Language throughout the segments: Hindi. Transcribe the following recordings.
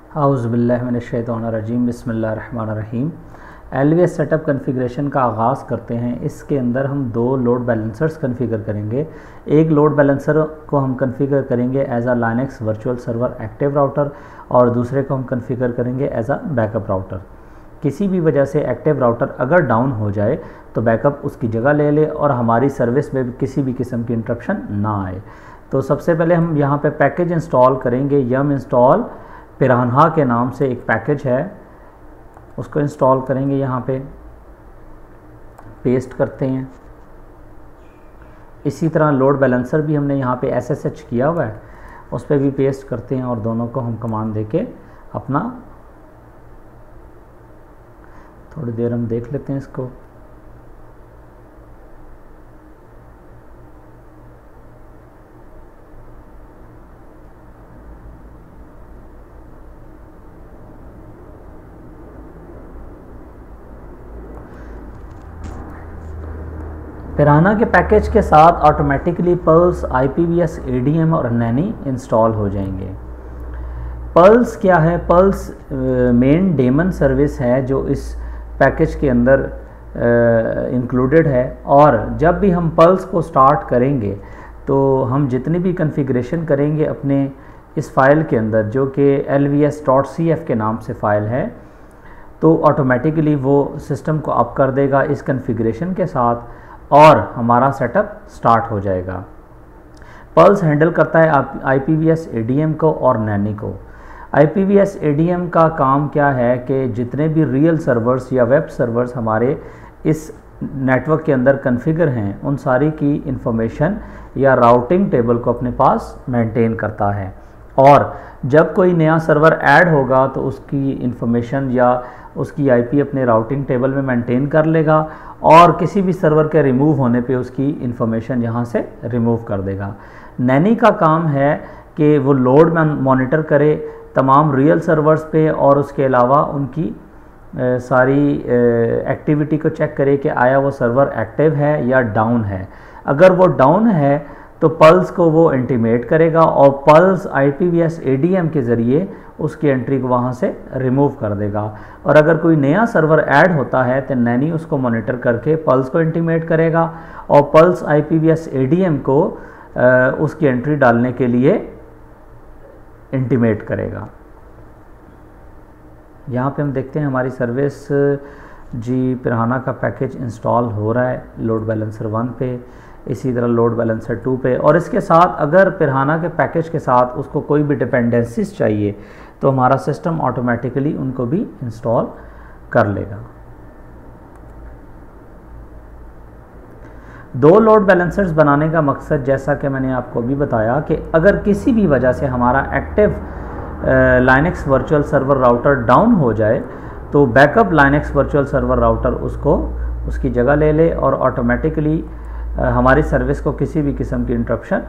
औज़ुबिल्लाहिमिनश्शैतानिर्रजीम बिस्मिल्लाहिर्रहमानिर्रहीम। LVS सेटअप कॉन्फ़िगरेशन का आगाज़ करते हैं। इसके अंदर हम दो लोड बैलेंसर्स कॉन्फ़िगर करेंगे। एक लोड बैलेंसर को हम कॉन्फ़िगर करेंगे as a Linux virtual server active router और दूसरे को हम कॉन्फ़िगर करेंगे एज अ बैकअप राउटर। किसी भी वजह से एक्टिव राउटर अगर डाउन हो जाए तो बैकअप उसकी जगह ले ले और हमारी सर्विस में किसी भी किस्म की इंटरप्शन ना आए। तो सबसे पहले हम यहाँ पे पैकेज इंस्टॉल करेंगे। यम इंस्टॉल पिरान्हा के नाम से एक पैकेज है, उसको इंस्टॉल करेंगे। यहाँ पे पेस्ट करते हैं। इसी तरह लोड बैलेंसर भी हमने यहाँ पे SSH किया हुआ है, उस पर भी पेस्ट करते हैं और दोनों को हम कमांड देके अपना थोड़ी देर हम देख लेते हैं इसको। पिरान्हा के पैकेज के साथ ऑटोमेटिकली पल्स, IPVS, ADM और नैनी इंस्टॉल हो जाएंगे। पल्स क्या है? पल्स मेन डेमन सर्विस है जो इस पैकेज के अंदर इंक्लूडेड है। और जब भी हम पल्स को स्टार्ट करेंगे तो हम जितनी भी कॉन्फ़िगरेशन करेंगे अपने इस फाइल के अंदर, जो कि lvs.cf के नाम से फ़ाइल है, तो ऑटोमेटिकली वो सिस्टम को अप कर देगा इस कॉन्फ़िगरेशन के साथ और हमारा सेटअप स्टार्ट हो जाएगा। पल्स हैंडल करता है IPVS, ADM को और नैनी को। IPVS, ADM का काम क्या है कि जितने भी रियल सर्वर्स या वेब सर्वर्स हमारे इस नेटवर्क के अंदर कॉन्फ़िगर हैं, उन सारी की इंफॉर्मेशन या राउटिंग टेबल को अपने पास मेंटेन करता है। और जब कोई नया सर्वर ऐड होगा तो उसकी इंफॉर्मेशन या उसकी IP अपने राउटिंग टेबल में मेंटेन कर लेगा और किसी भी सर्वर के रिमूव होने पे उसकी इंफॉर्मेशन यहाँ से रिमूव कर देगा। नैनी का काम है कि वो लोड मॉनिटर करे तमाम रियल सर्वर्स पे और उसके अलावा उनकी सारी एक्टिविटी को चेक करे कि आया वो सर्वर एक्टिव है या डाउन है। अगर वो डाउन है तो पल्स को वो इंटीमेट करेगा और पल्स IPVS, ADM के ज़रिए उसकी एंट्री को वहाँ से रिमूव कर देगा। और अगर कोई नया सर्वर ऐड होता है तो नैनी उसको मॉनिटर करके पल्स को इंटीमेट करेगा और पल्स IPVS, ADM को उसकी एंट्री डालने के लिए इंटीमेट करेगा। यहाँ पे हम देखते हैं हमारी सर्विस जी पिरान्हा का पैकेज इंस्टॉल हो रहा है लोड बैलेंसर 1 पे, इसी तरह लोड बैलेंसर 2 पे। और इसके साथ अगर पिरान्हा के पैकेज के साथ उसको कोई भी डिपेंडेंसीज चाहिए तो हमारा सिस्टम ऑटोमेटिकली उनको भी इंस्टॉल कर लेगा। दो लोड बैलेंसर्स बनाने का मकसद, जैसा कि मैंने आपको अभी बताया, कि अगर किसी भी वजह से हमारा active Linux virtual server router down हो जाए तो backup Linux virtual server router उसको उसकी जगह ले ले और ऑटोमेटिकली हमारी सर्विस को किसी भी किस्म की इंटरप्शन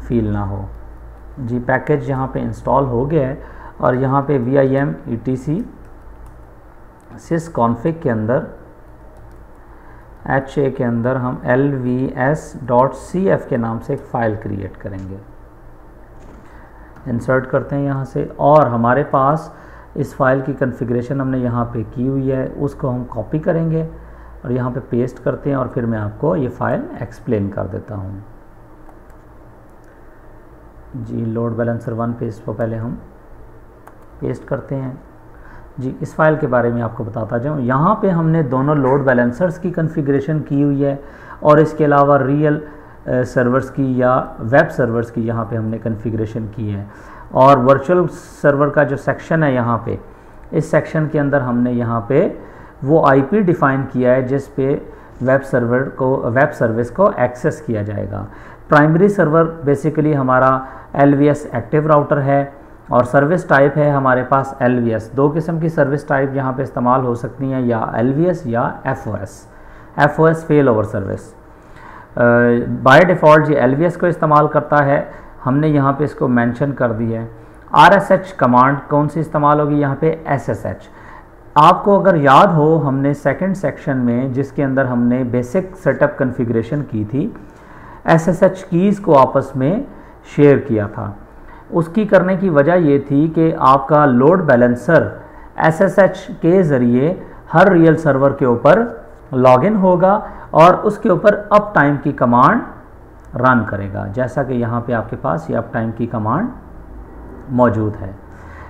फील ना हो। जी पैकेज यहाँ पे इंस्टॉल हो गया है और यहाँ पे vim etc sysconfig के अंदर HA के अंदर हम lvs.cf के नाम से एक फ़ाइल क्रिएट करेंगे। इंसर्ट करते हैं यहाँ से और हमारे पास इस फाइल की कॉन्फ़िगरेशन हमने यहाँ पे की हुई है, उसको हम कॉपी करेंगे और यहाँ पे पेस्ट करते हैं और फिर मैं आपको ये फ़ाइल एक्सप्लेन कर देता हूँ। जी लोड बैलेंसर 1 पे इसको पहले हम पेस्ट करते हैं। जी इस फाइल के बारे में आपको बताता जाऊँ। यहाँ पे हमने दोनों लोड बैलेंसर्स की कॉन्फ़िगरेशन की हुई है और इसके अलावा रियल सर्वर्स की या वेब सर्वर्स की यहाँ पे हमने कॉन्फ़िगरेशन की है। और वर्चुअल सर्वर का जो सेक्शन है यहाँ पे, इस सेक्शन के अंदर हमने यहाँ पे वो IP डिफ़ाइन किया है जिस पे वेब सर्विस को एक्सेस किया जाएगा। प्राइमरी सर्वर बेसिकली हमारा LVS एक्टिव राउटर है और सर्विस टाइप है हमारे पास LVS। दो किस्म की सर्विस टाइप यहाँ पे इस्तेमाल हो सकती हैं, या LVS या FOS fail over service. By default ये LVS को इस्तेमाल करता है, हमने यहाँ पे इसको मेंशन कर दिया है। RSH कमांड कौन सी इस्तेमाल होगी? यहाँ पे SSH। आपको अगर याद हो, हमने सेकंड सेक्शन में जिसके अंदर हमने बेसिक सेटअप कॉन्फ़िगरेशन की थी, SSH कीज़ को आपस में शेयर किया था। उसकी करने की वजह ये थी कि आपका लोड बैलेंसर SSH के ज़रिए हर रियल सर्वर के ऊपर लॉगिन होगा और उसके ऊपर अप टाइम की कमांड रन करेगा, जैसा कि यहाँ पे आपके पास ये अप टाइम की कमांड मौजूद है।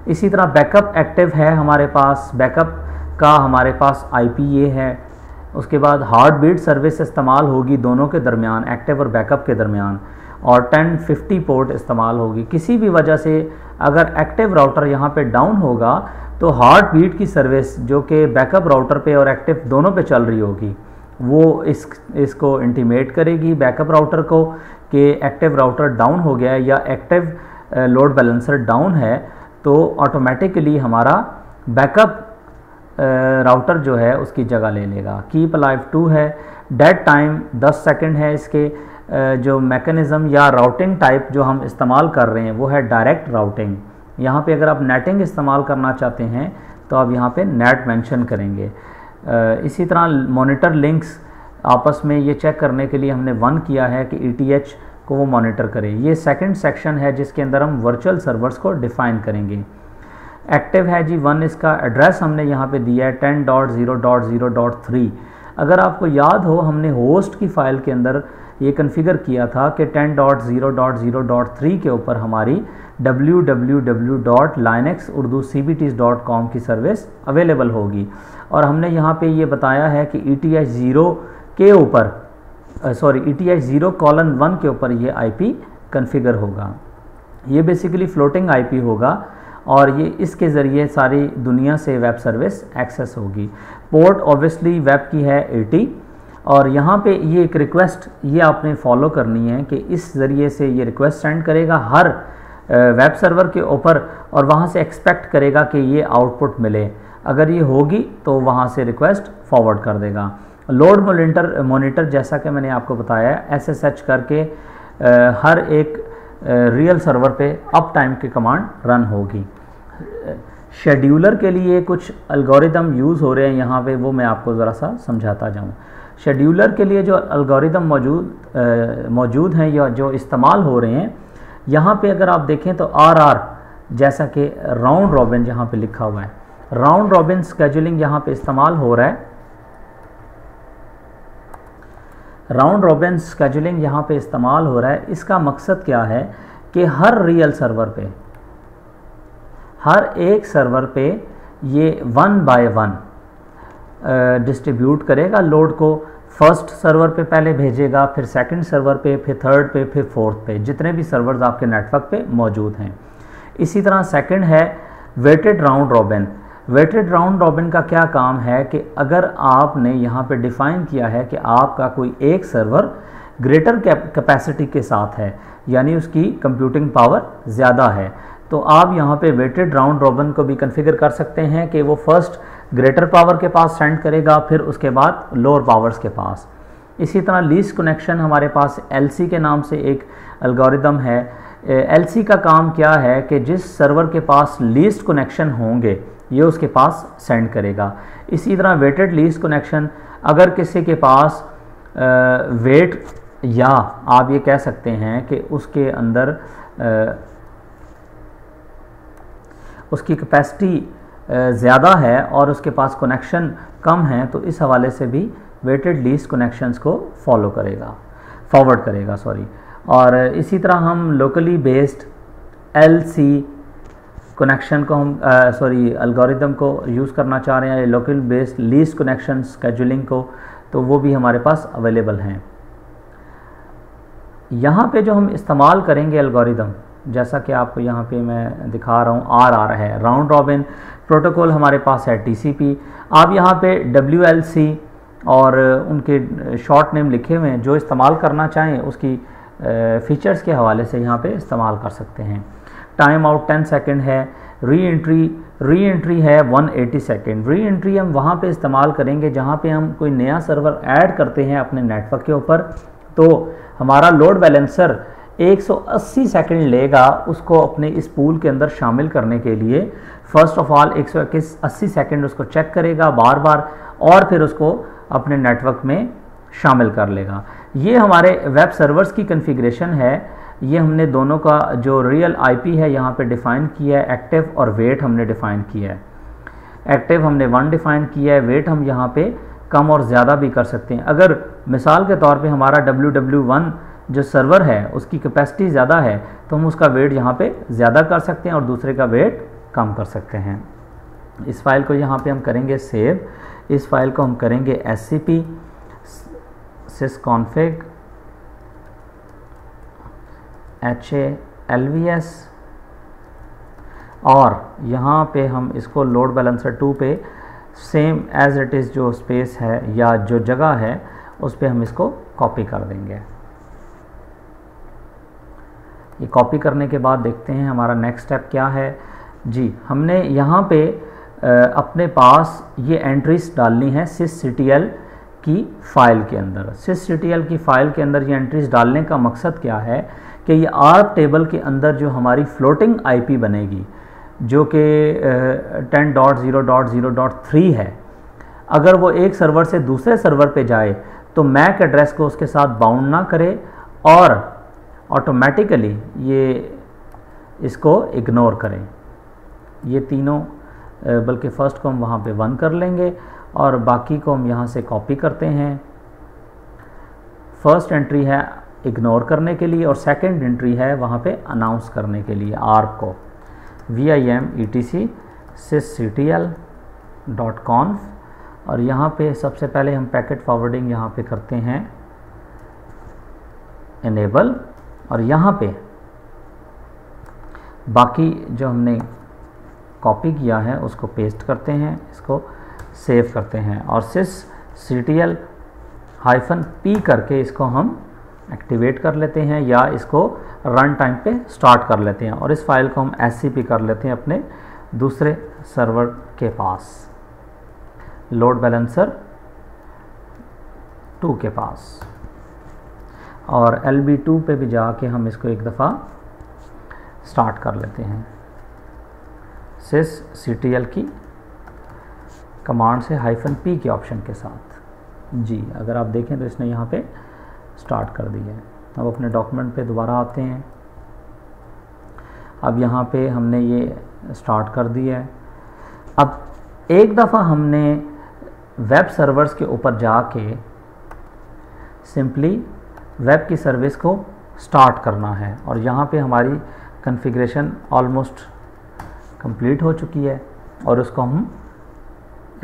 इसी तरह बैकअप एक्टिव है हमारे पास, बैकअप का हमारे पास IPA है। उसके बाद हार्ट बीट सर्विस इस्तेमाल होगी दोनों के दरमियान, एक्टिव और बैकअप के दरमियान, और 1050 पोर्ट इस्तेमाल होगी। किसी भी वजह से अगर एक्टिव राउटर यहाँ पे डाउन होगा तो हार्ट बीट की सर्विस जो कि बैकअप राउटर पे और एक्टिव दोनों पे चल रही होगी वो इसको इंटीमेट करेगी बैकअप राउटर को कि एक्टिव राउटर डाउन हो गया है या एक्टिव लोड बैलेंसर डाउन है, तो ऑटोमेटिकली हमारा बैकअप राउटर जो है उसकी जगह ले लेगा। कीप अलाइव 2 है, डेड टाइम 10 सेकंड है। इसके जो मैकेनिज़्म या राउटिंग टाइप जो हम इस्तेमाल कर रहे हैं वो है डायरेक्ट राउटिंग। यहाँ पे अगर आप नेटिंग इस्तेमाल करना चाहते हैं तो आप यहाँ पे नेट मेंशन करेंगे। इसी तरह मॉनिटर लिंक्स आपस में ये चेक करने के लिए हमने 1 किया है कि ETH को वो मॉनिटर करे। ये सेकंड सेक्शन है जिसके अंदर हम वर्चुअल सर्वर्स को डिफ़ाइन करेंगे। एक्टिव है जी 1, इसका एड्रेस हमने यहाँ पे दिया है 10.0.0.3। अगर आपको याद हो हमने होस्ट की फ़ाइल के अंदर ये कॉन्फ़िगर किया था कि 10.0.0.3 के ऊपर हमारी www.linuxurduscbts.com की सर्विस अवेलेबल होगी, और हमने यहाँ पे ये बताया है कि ETH 0 के ऊपर ETH 0:1 के ऊपर ये IP कॉन्फ़िगर होगा। ये बेसिकली फ्लोटिंग IP होगा और ये इसके ज़रिए सारी दुनिया से वेब सर्विस एक्सेस होगी। पोर्ट ऑब्वियसली वेब की है 80, और यहाँ पे ये एक रिक्वेस्ट ये आपने फॉलो करनी है कि इस ज़रिए से ये रिक्वेस्ट सेंड करेगा हर वेब सर्वर के ऊपर, और वहाँ से एक्सपेक्ट करेगा कि ये आउटपुट मिले। अगर ये होगी तो वहाँ से रिक्वेस्ट फॉरवर्ड कर देगा। लोड मॉनिटर जैसा कि मैंने आपको बताया SSH करके हर एक रियल सर्वर पे अप टाइम की कमांड रन होगी। शेड्यूलर के लिए कुछ एल्गोरिदम यूज़ हो रहे हैं यहाँ पे, वो मैं आपको ज़रा सा समझाता जाऊँ। शेड्यूलर के लिए जो एल्गोरिदम मौजूद हैं या जो इस्तेमाल हो रहे हैं, यहाँ पे अगर आप देखें तो RR जैसा कि राउंड रॉबिन जहाँ पे लिखा हुआ है, राउंड रॉबिन स्केजुलिंग यहाँ पे इस्तेमाल हो रहा है। राउंड रॉबिन स्केजुलिंग यहाँ पे इस्तेमाल हो रहा है। इसका मकसद क्या है कि हर रियल सर्वर पे, हर एक सर्वर पे ये 1 बाय 1 डिस्ट्रीब्यूट करेगा लोड को। फर्स्ट सर्वर पे पहले भेजेगा, फिर सेकंड सर्वर पे, फिर थर्ड पे, फिर फोर्थ पे, जितने भी सर्वर्स आपके नेटवर्क पे मौजूद हैं। इसी तरह सेकंड है weighted round robin. Weighted round robin का क्या काम है कि अगर आपने यहाँ पे डिफ़ाइन किया है कि आपका कोई एक सर्वर ग्रेटर कैपेसिटी के साथ है, यानी उसकी कंप्यूटिंग पावर ज़्यादा है, तो आप यहाँ पे वेटेड राउंड रॉबिन को भी कॉन्फ़िगर कर सकते हैं कि वो फर्स्ट ग्रेटर पावर के पास सेंड करेगा, फिर उसके बाद लोअर पावर्स के पास। इसी तरह लीस्ट कनेक्शन हमारे पास LC के नाम से एक एल्गोरिदम है। LC का काम क्या है कि जिस सर्वर के पास लीस्ट कनेक्शन होंगे ये उसके पास सेंड करेगा। इसी तरह वेटेड लीस्ट कनेक्शन, अगर किसी के पास वेट या आप ये कह सकते हैं कि उसके अंदर उसकी कैपेसिटी ज़्यादा है और उसके पास कनेक्शन कम है, तो इस हवाले से भी वेटेड लीस्ट कनेक्शंस को फॉरवर्ड करेगा। और इसी तरह हम लोकली बेस्ड LC कनेक्शन को हम एल्गोरिदम को यूज़ करना चाह रहे हैं, local based least connection scheduling को, तो वो भी हमारे पास अवेलेबल हैं। यहाँ पे जो हम इस्तेमाल करेंगे एल्गोरिदम, जैसा कि आपको यहाँ पे मैं दिखा रहा हूँ, RR है, राउंड रॉबिन प्रोटोकॉल हमारे पास है TCP। आप यहाँ पे WLC और उनके शॉर्ट नेम लिखे हुए हैं, जो इस्तेमाल करना चाहें उसकी फीचर्स के हवाले से यहाँ पे इस्तेमाल कर सकते हैं। टाइम आउट 10 सेकंड है। री एंट्री है 180 सेकंड। री एंट्री हम वहाँ पे इस्तेमाल करेंगे जहाँ पे हम कोई नया सर्वर ऐड करते हैं अपने नेटवर्क के ऊपर, तो हमारा लोड बैलेंसर 180 सेकंड लेगा उसको अपने इस पूल के अंदर शामिल करने के लिए। फर्स्ट ऑफ ऑल 180 सेकंड उसको चेक करेगा बार बार, और फिर उसको अपने नेटवर्क में शामिल कर लेगा। ये हमारे वेब सर्वर्स की कॉन्फ़िगरेशन है। ये हमने दोनों का जो रियल आईपी है यहाँ पे डिफ़ाइन किया है, एक्टिव और वेट हमने डिफ़ाइन किया है। एक्टिव हमने 1 डिफ़ाइन किया है, वेट हम यहाँ पे कम और ज़्यादा भी कर सकते हैं। अगर मिसाल के तौर पे हमारा ww1 जो सर्वर है उसकी कैपेसिटी ज़्यादा है तो हम उसका वेट यहाँ पे ज़्यादा कर सकते हैं और दूसरे का वेट कम कर सकते हैं। इस फाइल को यहाँ पे हम करेंगे सेव। इस फाइल को हम करेंगे scp sysconfig halvs और यहाँ पे हम इसको लोड बैलेंसर 2 पे सेम एज इट इज़ जो स्पेस है या जो जगह है उस पर हम इसको कॉपी कर देंगे। ये कॉपी करने के बाद देखते हैं हमारा नेक्स्ट स्टेप क्या है। जी, हमने यहाँ पे अपने पास ये एंट्रीज डालनी है sysctl की फ़ाइल के अंदर। sysctl की फ़ाइल के अंदर ये एंट्रीज डालने का मकसद क्या है कि ये आर्प टेबल के अंदर जो हमारी फ्लोटिंग आईपी बनेगी जो कि 10.0.0.3 है, अगर वो एक सर्वर से दूसरे सर्वर पे जाए तो मैक एड्रेस को उसके साथ बाउंड ना करे और ऑटोमेटिकली ये इसको इग्नोर करें। ये तीनों बल्कि फ़र्स्ट को हम वहाँ पे 1 कर लेंगे और बाकी को हम यहाँ से कॉपी करते हैं। फर्स्ट एंट्री है इग्नोर करने के लिए और सेकंड एंट्री है वहाँ पे अनाउंस करने के लिए आर्प को vim etc sysctl.conf और यहाँ पे सबसे पहले हम पैकेट फॉरवर्डिंग यहाँ पे करते हैं इनेबल और यहाँ पे बाकी जो हमने कॉपी किया है उसको पेस्ट करते हैं, इसको सेव करते हैं और sysctl-p करके इसको हम एक्टिवेट कर लेते हैं या इसको रन टाइम पे स्टार्ट कर लेते हैं और इस फाइल को हम scp कर लेते हैं अपने दूसरे सर्वर के पास, लोड बैलेंसर 2 के पास और lb2 पे भी जाके हम इसको एक दफ़ा स्टार्ट कर लेते हैं sysctl की कमांड से -p के ऑप्शन के साथ। जी, अगर आप देखें तो इसने यहाँ पे स्टार्ट कर दिया है। अब अपने डॉक्यूमेंट पे दोबारा आते हैं। अब यहाँ पे हमने ये स्टार्ट कर दिया है। अब एक दफ़ा हमने वेब सर्वर्स के ऊपर जाके सिंपली वेब की सर्विस को स्टार्ट करना है और यहाँ पे हमारी कॉन्फ़िगरेशन ऑलमोस्ट कंप्लीट हो चुकी है और उसको हम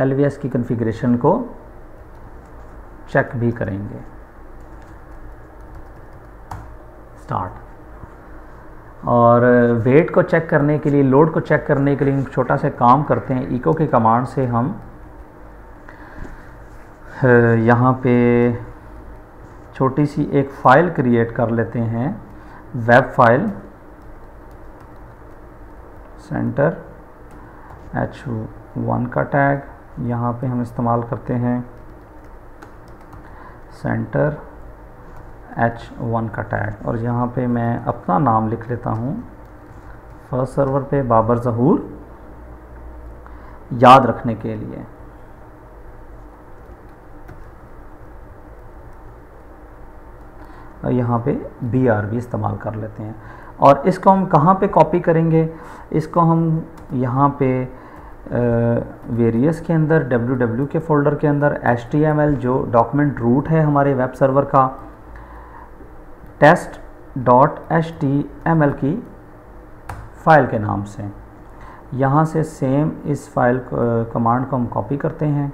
LVS की कॉन्फ़िगरेशन को चेक भी करेंगे। स्टार्ट और वेट को चेक करने के लिए, लोड को चेक करने के लिए हम छोटा सा काम करते हैं। इको की कमांड से हम यहाँ पे छोटी सी एक फ़ाइल क्रिएट कर लेते हैं, वेब फाइल सेंटर h1 का टैग यहाँ पे हम इस्तेमाल करते हैं, सेंटर h1 का टैग और यहाँ पे मैं अपना नाम लिख लेता हूँ फर्स्ट सर्वर पे बाबर ज़हूर, याद रखने के लिए। और यहाँ पे BRB इस्तेमाल कर लेते हैं और इसको हम कहाँ पे कॉपी करेंगे, इसको हम यहाँ पे वेरियस के अंदर www के फोल्डर के अंदर HTML जो डॉक्यूमेंट रूट है हमारे वेब सर्वर का, test.html की फ़ाइल के नाम से यहाँ से सेम इस फाइल कमांड को हम कॉपी करते हैं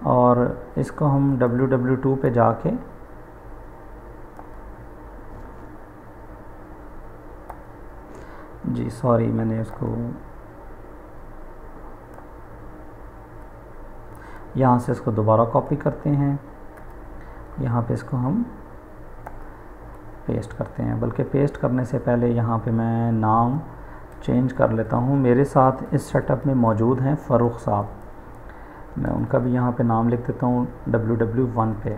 और इसको हम www2 पे जाके जी सॉरी मैंने इसको यहाँ से इसको दोबारा कॉपी करते हैं, यहाँ पे इसको हम पेस्ट करते हैं। बल्कि पेस्ट करने से पहले यहाँ पे मैं नाम चेंज कर लेता हूँ। मेरे साथ इस सेटअप में मौजूद हैं फ़ारूक साहब, मैं उनका भी यहाँ पे नाम लिख देता हूँ ww1 पे।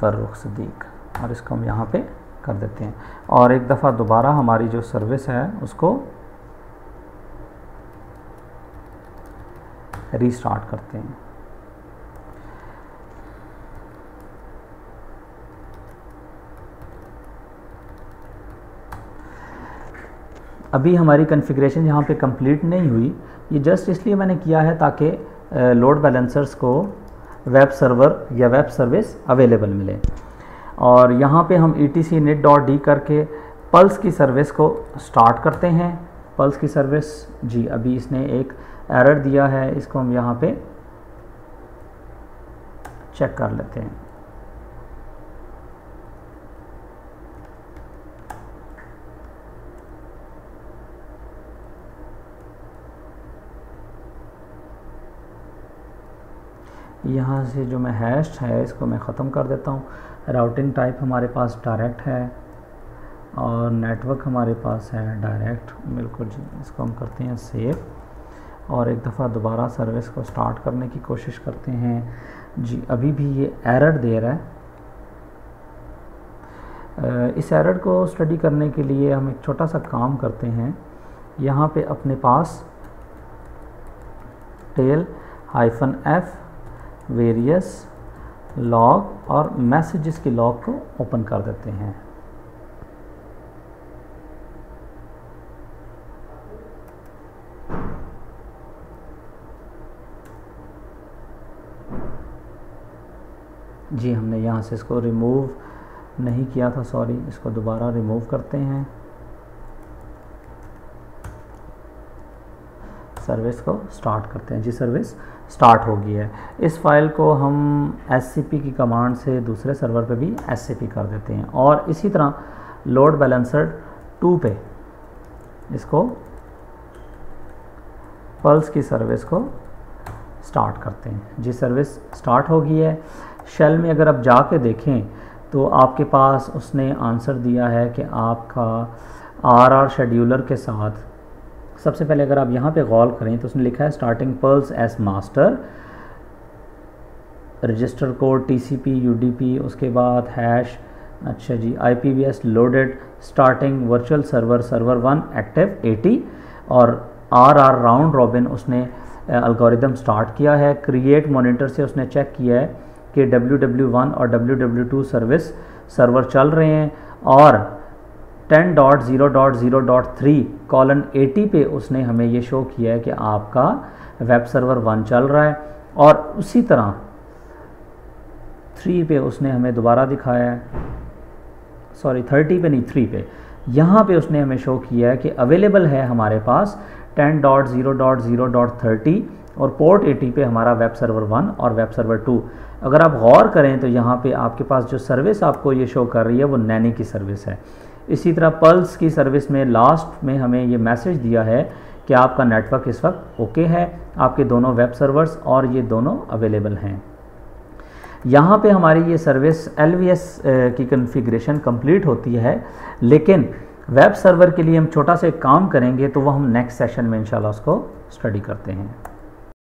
फ़ारूक सिद्दीक और इसको हम यहाँ पे कर देते हैं और एक दफ़ा दोबारा हमारी जो सर्विस है उसको रीस्टार्ट करते हैं। अभी हमारी कॉन्फ़िगरेशन यहाँ पे कंप्लीट नहीं हुई, ये जस्ट इसलिए मैंने किया है ताकि लोड बैलेंसर्स को वेब सर्वर या वेब सर्विस अवेलेबल मिले। और यहाँ पे हम etc-init.d करके पल्स की सर्विस को स्टार्ट करते हैं। पल्स की सर्विस जी, अभी इसने एक एरर दिया है, इसको हम यहाँ पे चेक कर लेते हैं। यहाँ से जो मैं हैश है इसको मैं ख़त्म कर देता हूँ। राउटिंग टाइप हमारे पास डायरेक्ट है और नेटवर्क हमारे पास है डायरेक्ट, बिल्कुल जी। इसको हम करते हैं सेव और एक दफ़ा दोबारा सर्विस को स्टार्ट करने की कोशिश करते हैं जी। अभी भी ये एरर दे रहा है। इस एरर को स्टडी करने के लिए हम एक छोटा सा काम करते हैं। यहाँ पे अपने पास tail-f वेरियस लॉग और मैसेजेस की लॉग को ओपन कर देते हैं। जी, हमने यहाँ से इसको रिमूव नहीं किया था, सॉरी, इसको दोबारा रिमूव करते हैं। सर्विस को स्टार्ट करते हैं जी। सर्विस स्टार्ट हो गई है। इस फाइल को हम scp की कमांड से दूसरे सर्वर पे भी scp कर देते हैं और इसी तरह लोड बैलेंसर 2 पे इसको पल्स की सर्विस को स्टार्ट करते हैं जी। सर्विस स्टार्ट हो गई है। शेल में अगर आप जाके देखें तो आपके पास उसने आंसर दिया है कि आपका RR शेड्यूलर के साथ, सबसे पहले अगर आप यहाँ पे गौर करें तो उसने लिखा है starting pulse S master, register code TCP UDP, उसके बाद हैश, अच्छा जी, IPVS loaded, starting virtual server server 1 active 80 और RR राउंड रॉबिन उसने एल्गोरिदम स्टार्ट किया है। क्रिएट मॉनिटर से उसने चेक किया है कि WW1 और WW2 सर्विस सर्वर चल रहे हैं और 10.0.0.3:80 पे उसने हमें ये शो किया है कि आपका वेब सर्वर 1 चल रहा है। और उसी तरह 3 पे उसने हमें दोबारा दिखाया है, सॉरी 30 पे नहीं 3 पे, यहाँ पे उसने हमें शो किया है कि अवेलेबल है हमारे पास 10.0.0.30 और पोर्ट 80 पे हमारा वेब सर्वर 1 और वेब सर्वर 2। अगर आप गौर करें तो यहाँ पे आपके पास जो सर्विस आपको ये शो कर रही है वो नैनी की सर्विस है। इसी तरह पल्स की सर्विस में लास्ट में हमें ये मैसेज दिया है कि आपका नेटवर्क इस वक्त ओके है, आपके दोनों वेब सर्वर्स और ये दोनों अवेलेबल हैं। यहाँ पे हमारी ये सर्विस LVS की कॉन्फ़िगरेशन कंप्लीट होती है, लेकिन वेब सर्वर के लिए हम छोटा सा एक काम करेंगे तो वो हम नेक्स्ट सेशन में इंशाल्लाह उसको स्टडी करते हैं।